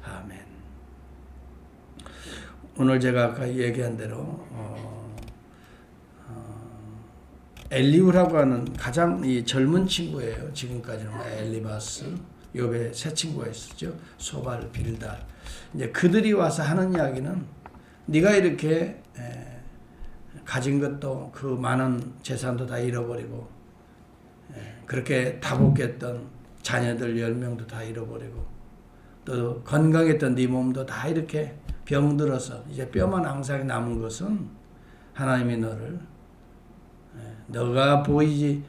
아멘. 오늘 제가 아까 얘기한 대로 엘리후라고 하는 가장 이 젊은 친구예요. 지금까지는 엘리바스, 욥의 세 친구가 있었죠. 소발, 빌달. 이제 그들이 와서 하는 이야기는 네가 이렇게 가진 것도 그 많은 재산도 다 잃어버리고 그렇게 다복했던 자녀들 10명도 다 잃어버리고 또 건강했던 네 몸도 다 이렇게 병들어서 이제 뼈만 항상 남은 것은 하나님이 너가 보이지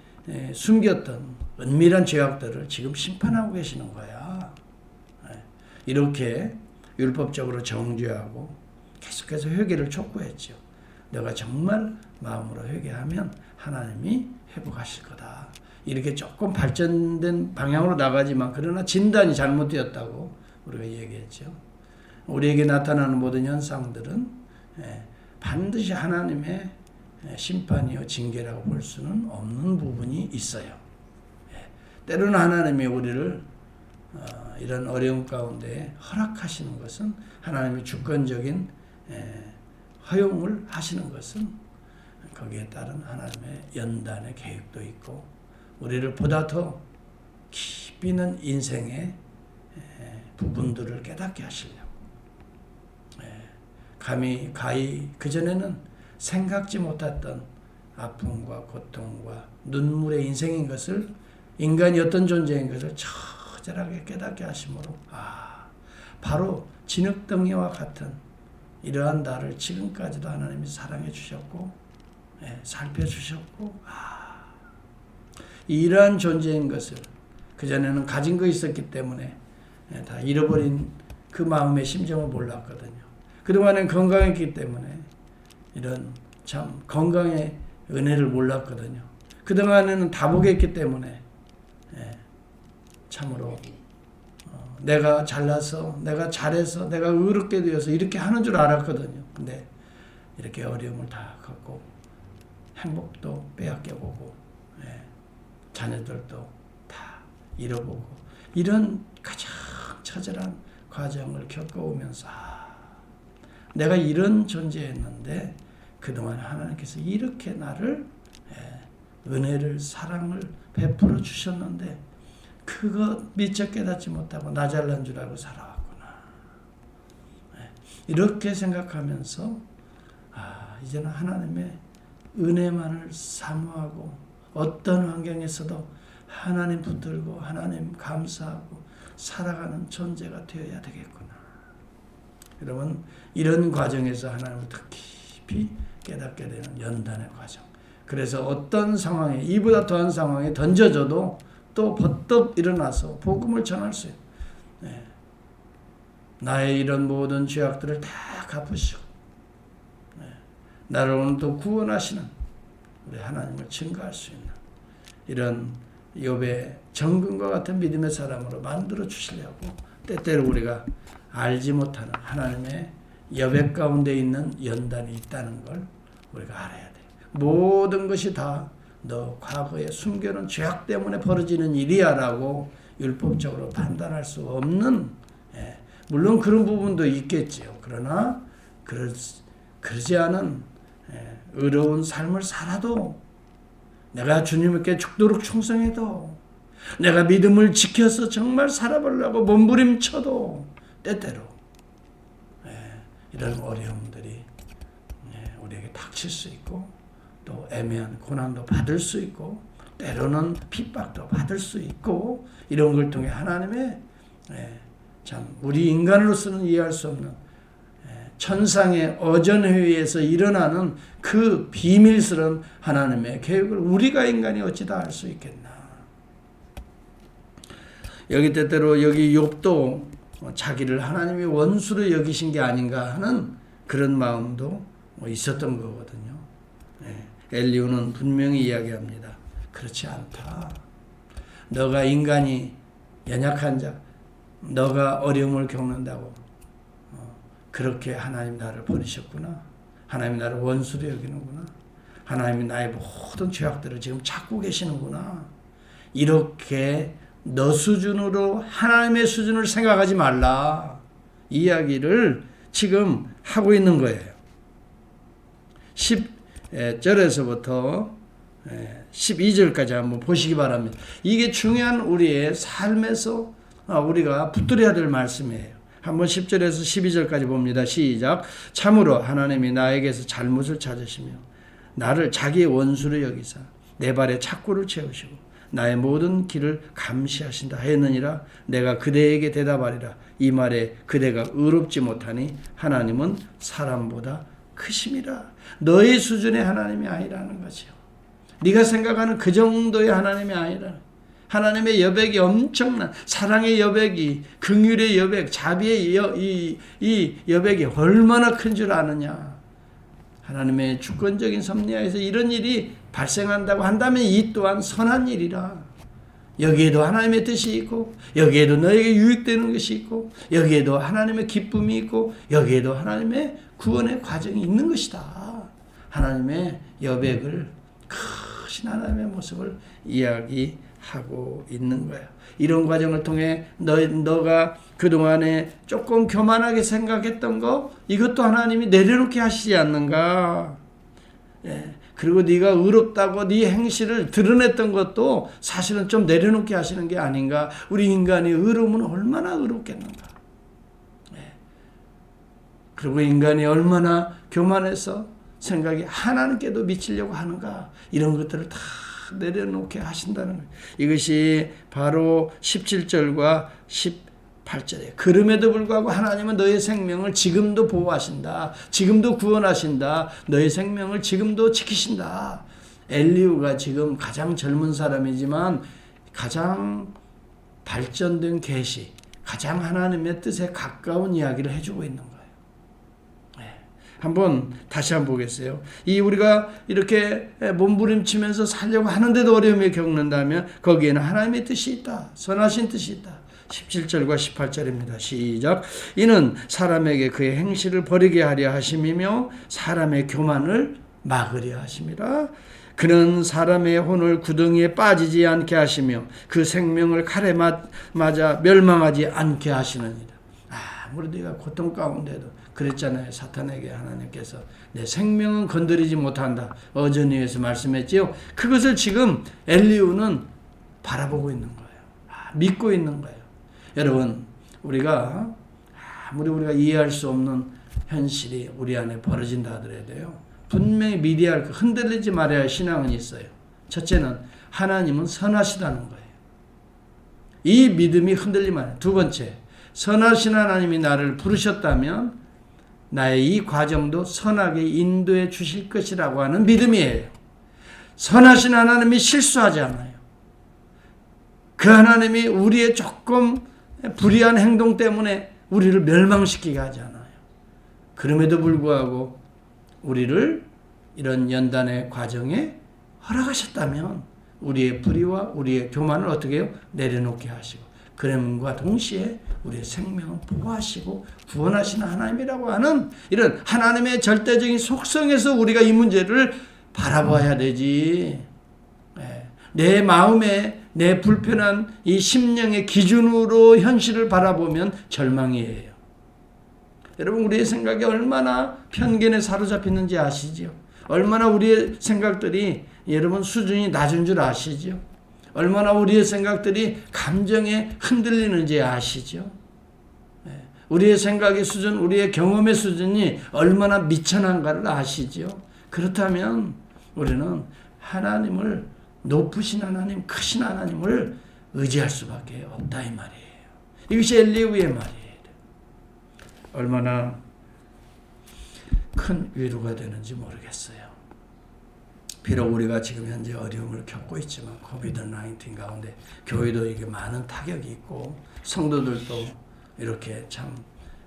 숨겼던 은밀한 죄악들을 지금 심판하고 계시는 거야. 이렇게 율법적으로 정죄하고 계속해서 회개를 촉구했죠. 너가 정말 마음으로 회개하면 하나님이 회복하실 거다. 이렇게 조금 발전된 방향으로 나가지만 그러나 진단이 잘못되었다고 우리가 얘기했죠. 우리에게 나타나는 모든 현상들은 반드시 하나님의 심판이요 징계라고 볼 수는 없는 부분이 있어요. 때로는 하나님이 우리를 이런 어려움 가운데 허락하시는 것은 하나님의 주권적인 허용을 하시는 것은 거기에 따른 하나님의 연단의 계획도 있고 우리를 보다 더 깊이 있는 인생의 부분들을 깨닫게 하시려고 가히 그전에는 생각지 못했던 아픔과 고통과 눈물의 인생인 것을 인간이 어떤 존재인 것을 처절하게 깨닫게 하심으로 바로 진흙덩이와 같은 이러한 나를 지금까지도 하나님이 사랑해 주셨고 살펴주셨고 이러한 존재인 것을 그전에는 가진 거 있었기 때문에 다 잃어버린 그 마음의 심정을 몰랐거든요. 그동안엔 건강했기 때문에 이런 참 건강의 은혜를 몰랐거든요. 그동안에는 다복했기 때문에 참으로 내가 잘나서 내가 잘해서 내가 의롭게 되어서 이렇게 하는 줄 알았거든요. 근데 이렇게 어려움을 다 겪고 행복도 빼앗겨보고 자녀들도 다 잃어보고 이런 가장 처절한 과정을 겪어오면서 내가 이런 존재였는데 그동안 하나님께서 이렇게 나를 은혜를 사랑을 베풀어 주셨는데 그거 미처 깨닫지 못하고 나 잘난 줄 알고 살아왔구나. 이렇게 생각하면서 이제는 하나님의 은혜만을 사모하고 어떤 환경에서도 하나님 붙들고 하나님 감사하고 살아가는 존재가 되어야 되겠구나. 여러분 이런 과정에서 하나님을 더 깊이 깨닫게 되는 연단의 과정. 그래서 어떤 상황에 이보다 더한 상황에 던져져도 또 버떡 일어나서 복음을 전할 수 있어요. 나의 이런 모든 죄악들을 다 갚으시고 나를 오늘 또 구원하시는 우리 하나님을 증거할 수 있는 이런 욥의 정금과 같은 믿음의 사람으로 만들어 주시려고 때때로 우리가 알지 못하는 하나님의 여백 가운데 있는 연단이 있다는 걸 우리가 알아야 돼요. 모든 것이 다 너 과거에 숨겨놓은 죄악 때문에 벌어지는 일이야 라고 율법적으로 판단할 수 없는 물론 그런 부분도 있겠지요. 그러나 그러지 않은 의로운 삶을 살아도 내가 주님께 죽도록 충성해도 내가 믿음을 지켜서 정말 살아보려고 몸부림쳐도 때때로 이런 어려움들이 우리에게 닥칠 수 있고 또 애매한 고난도 받을 수 있고 때로는 핍박도 받을 수 있고 이런 걸 통해 하나님의 참 우리 인간으로서는 이해할 수 없는 천상의 어전회의에서 일어나는 그 비밀스러운 하나님의 계획을 우리가 인간이 어찌 다 알 수 있겠나. 여기 때때로 여기 욥도 자기를 하나님이 원수로 여기신 게 아닌가 하는 그런 마음도 있었던 거거든요. 엘리후는 분명히 이야기합니다. 그렇지 않다. 너가 인간이 연약한 자, 너가 어려움을 겪는다고 그렇게 하나님 나를 버리셨구나. 하나님이 나를 원수로 여기는구나. 하나님이 나의 모든 죄악들을 지금 찾고 계시는구나. 이렇게 너 수준으로 하나님의 수준을 생각하지 말라. 이야기를 지금 하고 있는 거예요. 10절에서부터 12절까지 한번 보시기 바랍니다. 이게 중요한 우리의 삶에서 우리가 붙들어야 될 말씀이에요. 한번 10절에서 12절까지 봅니다. 시작. 참으로 하나님이 나에게서 잘못을 찾으시며 나를 자기의 원수로 여기사 내 발에 착고를 채우시고 나의 모든 길을 감시하신다 하였느니라. 내가 그대에게 대답하리라. 이 말에 그대가 의롭지 못하니 하나님은 사람보다 크심이라. 너의 수준의 하나님이 아니라는 거죠. 네가 생각하는 그 정도의 하나님이 아니라 하나님의 여백이 엄청난 사랑의 여백이 긍휼의 여백 자비의 이 여백이 얼마나 큰 줄 아느냐. 하나님의 주권적인 섭리하에서 이런 일이 발생한다고 한다면 이 또한 선한 일이라. 여기에도 하나님의 뜻이 있고 여기에도 너에게 유익되는 것이 있고 여기에도 하나님의 기쁨이 있고 여기에도 하나님의 구원의 과정이 있는 것이다. 하나님의 여백을 크신 하나님의 모습을 이야기하고 있는 거야. 이런 과정을 통해 너가 그동안에 조금 교만하게 생각했던 거 이것도 하나님이 내려놓게 하시지 않는가. 그리고 네가 의롭다고 네 행실을 드러냈던 것도 사실은 좀 내려놓게 하시는 게 아닌가. 우리 인간의 의로움은 얼마나 의롭겠는가. 그리고 인간이 얼마나 교만해서 생각이 하나님께도 미치려고 하는가. 이런 것들을 다 내려놓게 하신다는 거예요. 이것이 바로 17절과 18절에 그럼에도 불구하고 하나님은 너의 생명을 지금도 보호하신다. 지금도 구원하신다. 너의 생명을 지금도 지키신다. 엘리후가 지금 가장 젊은 사람이지만 가장 발전된 계시, 가장 하나님의 뜻에 가까운 이야기를 해주고 있는 거예요. 한번 다시 한번 보겠어요. 이 우리가 이렇게 몸부림치면서 살려고 하는데도 어려움을 겪는다면 거기에는 하나님의 뜻이 있다. 선하신 뜻이 있다. 17절과 18절입니다. 시작. 이는 사람에게 그의 행실을 버리게 하려 하심이며 사람의 교만을 막으려 하심이라. 그는 사람의 혼을 구덩이에 빠지지 않게 하시며 그 생명을 칼에 맞아 멸망하지 않게 하시느니라. 아무리 네가 고통 가운데도 그랬잖아요. 사탄에게 하나님께서 내 생명은 건드리지 못한다. 어전이에서 말씀했지요. 그것을 지금 엘리후는 바라보고 있는 거예요. 믿고 있는 거예요. 여러분, 우리가 아무리 우리가 이해할 수 없는 현실이 우리 안에 벌어진다 하더라도요. 분명히 믿어야 할 흔들리지 말아야 할 신앙은 있어요. 첫째는 하나님은 선하시다는 거예요. 이 믿음이 흔들리면 안 돼요. 두 번째, 선하신 하나님이 나를 부르셨다면 나의 이 과정도 선하게 인도해 주실 것이라고 하는 믿음이에요. 선하신 하나님이 실수하지 않아요. 그 하나님이 우리의 조금 불의한 행동 때문에 우리를 멸망시키게 하지 않아요. 그럼에도 불구하고 우리를 이런 연단의 과정에 허락하셨다면 우리의 불의와 우리의 교만을 어떻게 해요? 내려놓게 하시고 그럼과 동시에 우리의 생명을 보호하시고 구원하시는 하나님이라고 하는 이런 하나님의 절대적인 속성에서 우리가 이 문제를 바라봐야 되지. 내 마음에 내 불편한 이 심령의 기준으로 현실을 바라보면 절망이에요. 여러분, 우리의 생각이 얼마나 편견에 사로잡히는지 아시죠? 얼마나 우리의 생각들이 여러분 수준이 낮은 줄 아시죠? 얼마나 우리의 생각들이 감정에 흔들리는지 아시죠? 우리의 생각의 수준, 우리의 경험의 수준이 얼마나 미천한가를 아시죠? 그렇다면 우리는 하나님을 높으신 하나님, 크신 하나님을 의지할 수밖에 없다 이 말이에요. 이것이 엘리후의 말이에요. 얼마나 큰 위로가 되는지 모르겠어요. 비록 우리가 지금 현재 어려움을 겪고 있지만 코비드-19 가운데 교회도 이게 많은 타격이 있고 성도들도 이렇게 참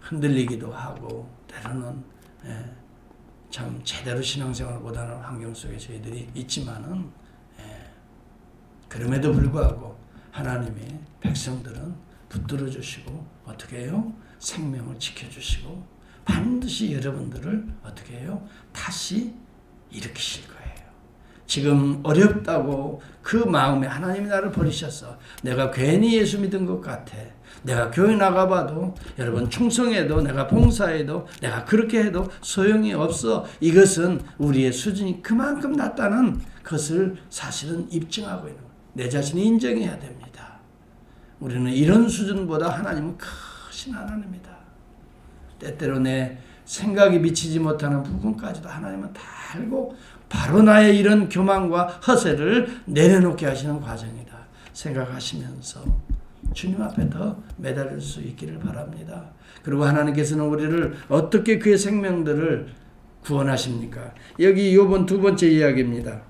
흔들리기도 하고 때로는 참 제대로 신앙생활을 못하는 환경 속에 저희들이 있지만은 그럼에도 불구하고 하나님의 백성들은 붙들어 주시고 어떻게 해요? 생명을 지켜주시고 반드시 여러분들을 어떻게 해요? 다시 일으키실 거예요. 지금 어렵다고 그 마음에 하나님이 나를 버리셨어. 내가 괜히 예수 믿은 것 같아. 내가 교회 나가봐도 여러분 충성해도 내가 봉사해도 내가 그렇게 해도 소용이 없어. 이것은 우리의 수준이 그만큼 낮다는 것을 사실은 입증하고 있는 거예요. 내 자신이 인정해야 됩니다. 우리는 이런 수준보다 하나님은 크신 하나님이다. 때때로 내 생각이 미치지 못하는 부분까지도 하나님은 다 알고 바로 나의 이런 교만과 허세를 내려놓게 하시는 과정이다 생각하시면서 주님 앞에 더 매달릴 수 있기를 바랍니다. 그리고 하나님께서는 우리를 어떻게 그의 생명들을 구원하십니까? 여기 요번 두 번째 이야기입니다.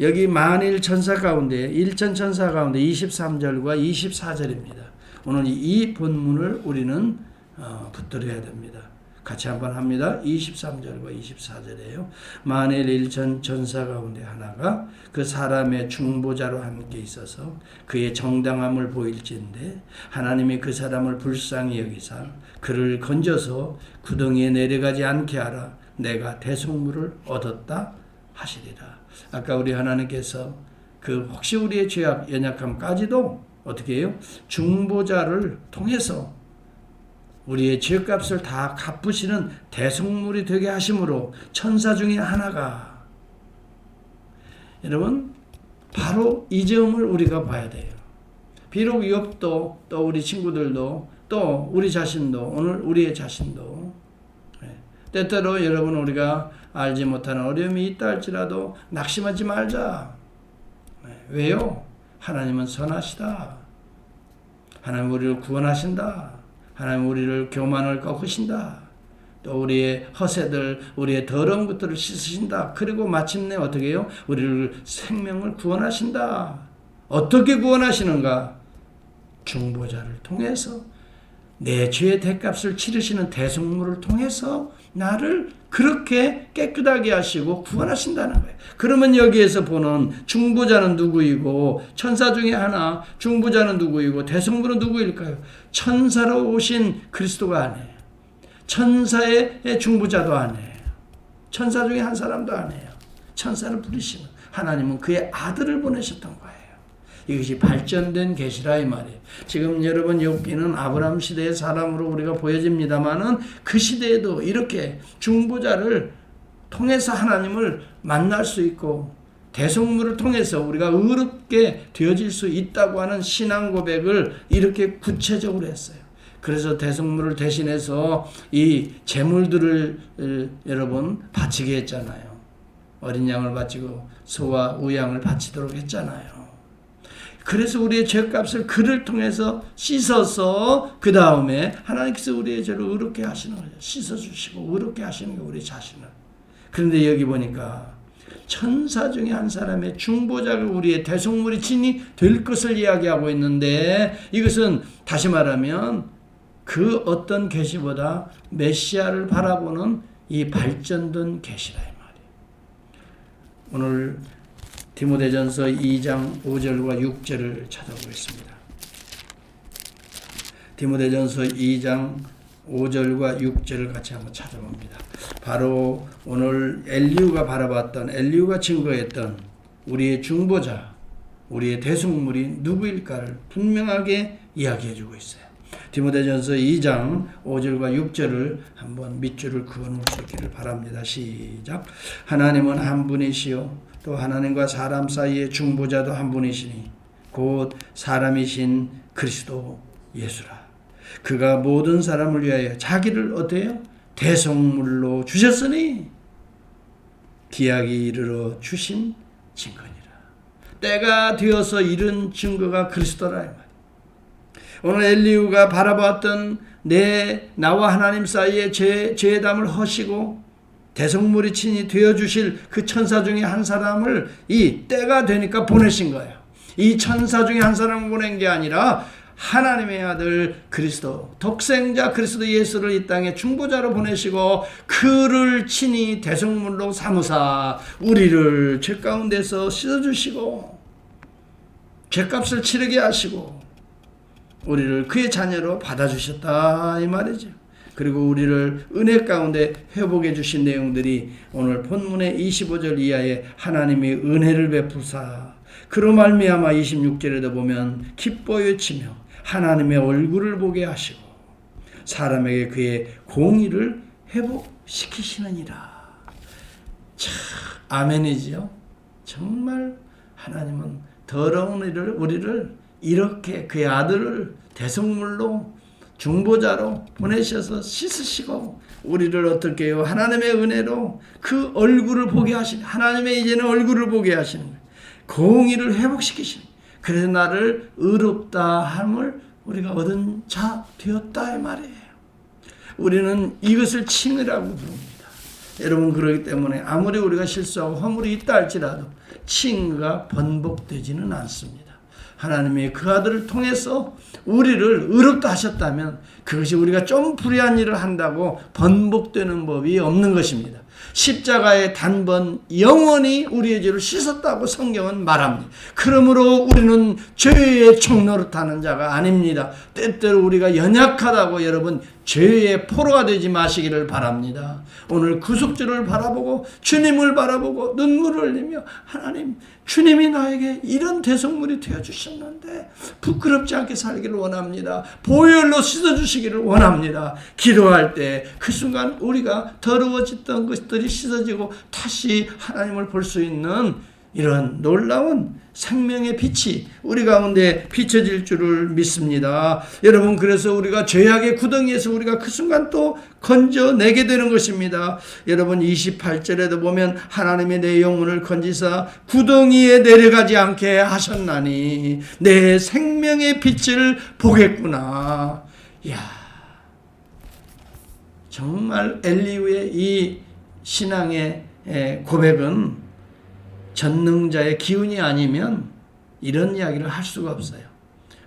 여기 만일 천사 가운데 1천 천사 가운데 23절과 24절입니다. 오늘 이 본문을 우리는 붙들어야 됩니다. 같이 한번 합니다. 23절과 24절이에요. 만일 1천 천사 가운데 하나가 그 사람의 중보자로 함께 있어서 그의 정당함을 보일진데 하나님이 그 사람을 불쌍히 여기사 그를 건져서 구덩이에 내려가지 않게 하라. 내가 대속물을 얻었다 하시리라. 아까 우리 하나님께서 그 혹시 우리의 죄악 연약함까지도 어떻게 해요? 중보자를 통해서 우리의 죄값을 다 갚으시는 대속물이 되게 하심으로 천사 중에 하나가 여러분 바로 이 점을 우리가 봐야 돼요. 비록 욥도 또 우리 친구들도 또 우리 자신도 오늘 우리의 자신도 때때로 여러분 우리가 알지 못하는 어려움이 있다 할지라도 낙심하지 말자. 왜요? 하나님은 선하시다. 하나님 우리를 구원하신다. 하나님 우리를 교만을 꺾으신다. 또 우리의 허세들, 우리의 더러운 것들을 씻으신다. 그리고 마침내 어떻게 해요? 우리를 생명을 구원하신다. 어떻게 구원하시는가? 중보자를 통해서 내 죄의 대값을 치르시는 대속물을 통해서 나를 그렇게 깨끗하게 하시고 구원하신다는 거예요. 그러면 여기에서 보는 중보자는 누구이고 천사 중에 하나 중보자는 누구이고 대속물은 누구일까요? 천사로 오신 그리스도가 아니에요. 천사의 중보자도 아니에요. 천사 중에 한 사람도 아니에요. 천사를 부르시는 하나님은 그의 아들을 보내셨던 거예요. 이것이 발전된 계시라 이 말이에요. 지금 여러분 욥기는 아브라함 시대의 사람으로 우리가 보여집니다만은 그 시대에도 이렇게 중보자를 통해서 하나님을 만날 수 있고 대속물을 통해서 우리가 의롭게 되어질 수 있다고 하는 신앙 고백을 이렇게 구체적으로 했어요. 그래서 대속물을 대신해서 이 제물들을 여러분 바치게 했잖아요. 어린 양을 바치고 소와 우양을 바치도록 했잖아요. 그래서 우리의 죄값을 그를 통해서 씻어서 그 다음에 하나님께서 우리의 죄를 의롭게 하시는 거죠. 씻어주시고 의롭게 하시는 게 우리 자신을. 그런데 여기 보니까 천사 중에 한 사람의 중보자가 우리의 대속물이 진이 될 것을 이야기하고 있는데 이것은 다시 말하면 그 어떤 계시보다 메시아를 바라보는 이 발전된 계시라 이 말이에요. 오늘 디모데전서 2장 5절과 6절을 찾아보겠습니다. 디모데전서 2장 5절과 6절을 같이 한번 찾아봅니다. 바로 오늘 엘리후가 바라봤던 엘리후가 증거했던 우리의 중보자, 우리의 대속물이 누구일까를 분명하게 이야기해주고 있어요. 디모데전서 2장 5절과 6절을 한번 밑줄을 그어놓을 수 있기를 바랍니다. 시작. 하나님은 한 분이시요 또 하나님과 사람 사이의 중보자도 한 분이시니 곧 사람이신 그리스도 예수라. 그가 모든 사람을 위하여 자기를 어때요? 대속물로 주셨으니 기약이 이르러 주신 증거니라. 때가 되어서 이른 증거가 그리스도라 이 말이에요. 오늘 엘리후가 바라봤던 나와 하나님 사이의 죄담을 허시고 대속물이 친히 되어주실 그 천사 중에 한 사람을 이 때가 되니까 보내신 거예요. 이 천사 중에 한 사람을 보낸 게 아니라 하나님의 아들 그리스도, 독생자 그리스도 예수를 이 땅에 중보자로 보내시고 그를 친히 대속물로 삼으사 우리를 죄 가운데서 씻어주시고 죄값을 치르게 하시고 우리를 그의 자녀로 받아주셨다 이 말이죠. 그리고 우리를 은혜 가운데 회복해 주신 내용들이 오늘 본문의 25절 이하에 하나님의 은혜를 베푸사 그로 말미암아 26절에도 보면 기뻐 치며 하나님의 얼굴을 보게 하시고 사람에게 그의 공의를 회복시키시느니라. 참 아멘이지요. 정말 하나님은 더러운 우리를 이렇게 그의 아들을 대성물로 중보자로 보내셔서 씻으시고 우리를 어떻게 해요? 하나님의 은혜로 그 얼굴을 보게 하시는, 하나님의 이제는 얼굴을 보게 하시는 거예요. 공의를 회복시키시는 거예요. 그래서 나를 의롭다 함을 우리가 얻은 자 되었다 이 말이에요. 우리는 이것을 칭의라고 부릅니다. 여러분, 그렇기 때문에 아무리 우리가 실수하고 허물이 있다 할지라도 칭의가 번복되지는 않습니다. 하나님이 그 아들을 통해서 우리를 의롭다 하셨다면 그것이 우리가 좀 불의한 일을 한다고 번복되는 법이 없는 것입니다. 십자가의 단번 영원히 우리의 죄를 씻었다고 성경은 말합니다. 그러므로 우리는 죄의 총노릇하는 자가 아닙니다. 때때로 우리가 연약하다고 여러분 죄의 포로가 되지 마시기를 바랍니다. 오늘 구속주를 바라보고 주님을 바라보고 눈물을 흘리며 하나님, 주님이 나에게 이런 대성물이 되어주셨는데 부끄럽지 않게 살기를 원합니다. 보혈로 씻어주시기를 원합니다. 기도할 때 그 순간 우리가 더러워졌던 것들이 씻어지고 다시 하나님을 볼 수 있는 이런 놀라운 생명의 빛이 우리 가운데 비춰질 줄을 믿습니다. 여러분, 그래서 우리가 죄악의 구덩이에서 우리가 그 순간 또 건져내게 되는 것입니다. 여러분, 28절에도 보면 하나님의 내 영혼을 건지사 구덩이에 내려가지 않게 하셨나니 내 생명의 빛을 보겠구나. 이야, 정말 엘리후의 이 신앙의 고백은 전능자의 기운이 아니면 이런 이야기를 할 수가 없어요.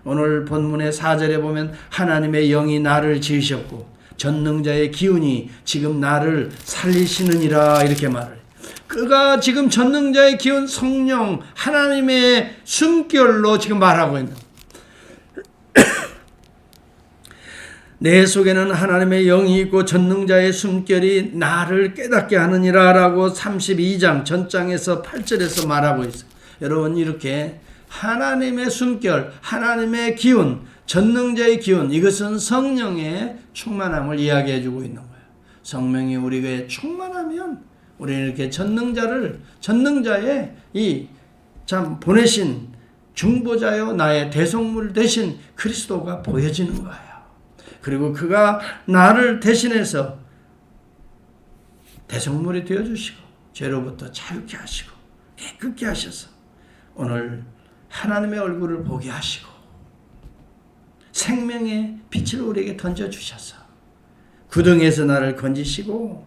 오늘 본문의 4절에 보면 하나님의 영이 나를 지으셨고 전능자의 기운이 지금 나를 살리시느니라 이렇게 말을 해요. 그가 지금 전능자의 기운 성령 하나님의 숨결로 지금 말하고 있는 내 속에는 하나님의 영이 있고 전능자의 숨결이 나를 깨닫게 하느니라 라고 32장 전장에서 8절에서 말하고 있어요. 여러분, 이렇게 하나님의 숨결, 하나님의 기운, 전능자의 기운, 이것은 성령의 충만함을 이야기해 주고 있는 거예요. 성령이 우리에게 충만하면 우리는 이렇게 전능자의 이 참 보내신 중보자요 나의 대속물 대신 그리스도가 보여지는 거예요. 그리고 그가 나를 대신해서 대성물이 되어주시고 죄로부터 자유케 하시고 깨끗게 하셔서 오늘 하나님의 얼굴을 보게 하시고 생명의 빛을 우리에게 던져주셔서 구덩이에서 나를 건지시고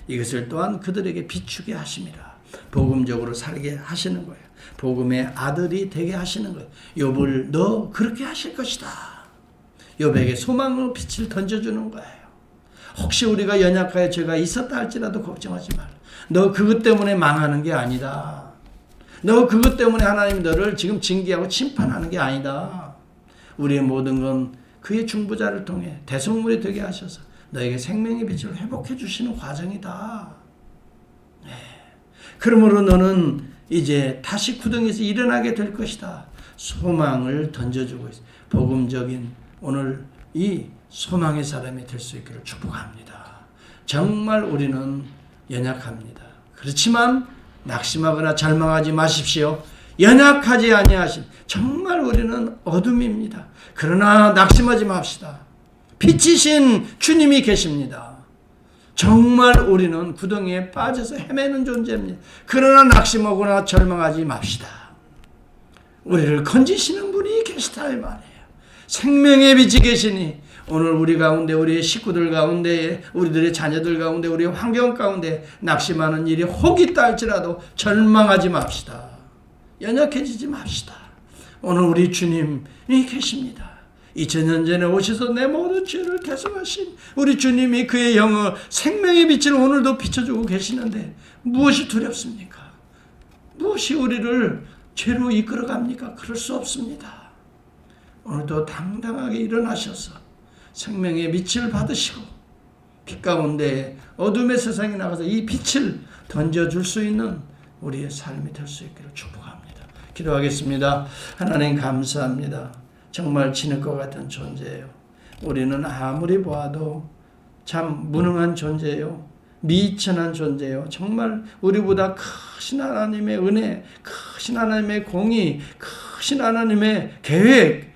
이것을 또한 그들에게 비추게 하심이라. 복음적으로 살게 하시는 거예요. 복음의 아들이 되게 하시는 거예요. 욥을 너 그렇게 하실 것이다. 욥에게 소망의 빛을 던져주는 거예요. 혹시 우리가 연약하여 죄가 있었다 할지라도 걱정하지 말라. 너 그것 때문에 망하는 게 아니다. 너 그것 때문에 하나님 너를 지금 징계하고 심판하는 게 아니다. 우리의 모든 건 그의 중보자를 통해 대속물이 되게 하셔서 너에게 생명의 빛을 회복해 주시는 과정이다. 네. 그러므로 너는 이제 다시 구덩이에서 일어나게 될 것이다. 소망을 던져주고 있어요. 복음적인 오늘 이 소망의 사람이 될 수 있기를 축복합니다. 정말 우리는 연약합니다. 그렇지만 낙심하거나 절망하지 마십시오. 연약하지 아니하신 정말 우리는 어둠입니다. 그러나 낙심하지 맙시다. 빛이신 주님이 계십니다. 정말 우리는 구덩이에 빠져서 헤매는 존재입니다. 그러나 낙심하거나 절망하지 맙시다. 우리를 건지시는 분이 계시다 이 말이에요. 생명의 빛이 계시니 오늘 우리 가운데 우리의 식구들 가운데 우리들의 자녀들 가운데 우리의 환경 가운데 낙심하는 일이 혹 있다 할지라도 절망하지 맙시다. 연약해지지 맙시다. 오늘 우리 주님이 계십니다. 2000년 전에 오셔서 내 모든 죄를 대속하신 우리 주님이 그의 영을 생명의 빛을 오늘도 비춰주고 계시는데 무엇이 두렵습니까? 무엇이 우리를 죄로 이끌어갑니까? 그럴 수 없습니다. 오늘도 당당하게 일어나셔서 생명의 빛을 받으시고 빛 가운데 어둠의 세상에 나가서 이 빛을 던져줄 수 있는 우리의 삶이 될 수 있기를 축복합니다. 기도하겠습니다. 하나님 감사합니다. 정말 진흙과 같은 존재예요. 우리는 아무리 보아도 참 무능한 존재예요. 미천한 존재예요. 정말 우리보다 크신 하나님의 은혜, 크신 하나님의 공의, 크신 하나님의 계획,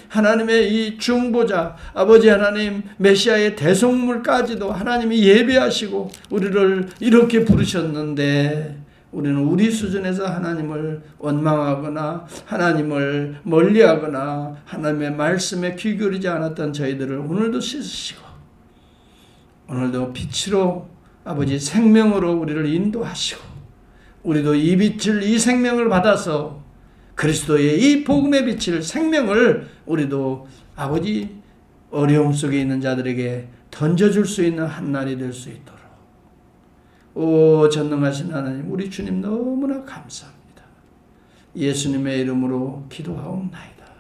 하나님의 이 중보자, 아버지 하나님, 메시아의 대속물까지도 하나님이 예배하시고 우리를 이렇게 부르셨는데 우리는 우리 수준에서 하나님을 원망하거나 하나님을 멀리하거나 하나님의 말씀에 귀 기울이지 않았던 저희들을 오늘도 씻으시고 오늘도 빛으로 아버지 생명으로 우리를 인도하시고 우리도 이 빛을 이 생명을 받아서 그리스도의 이 복음의 빛을 생명을 우리도 아버지 어려움 속에 있는 자들에게 던져줄 수 있는 한날이 될 수 있도록 오 전능하신 하나님 우리 주님 너무나 감사합니다. 예수님의 이름으로 기도하옵나이다.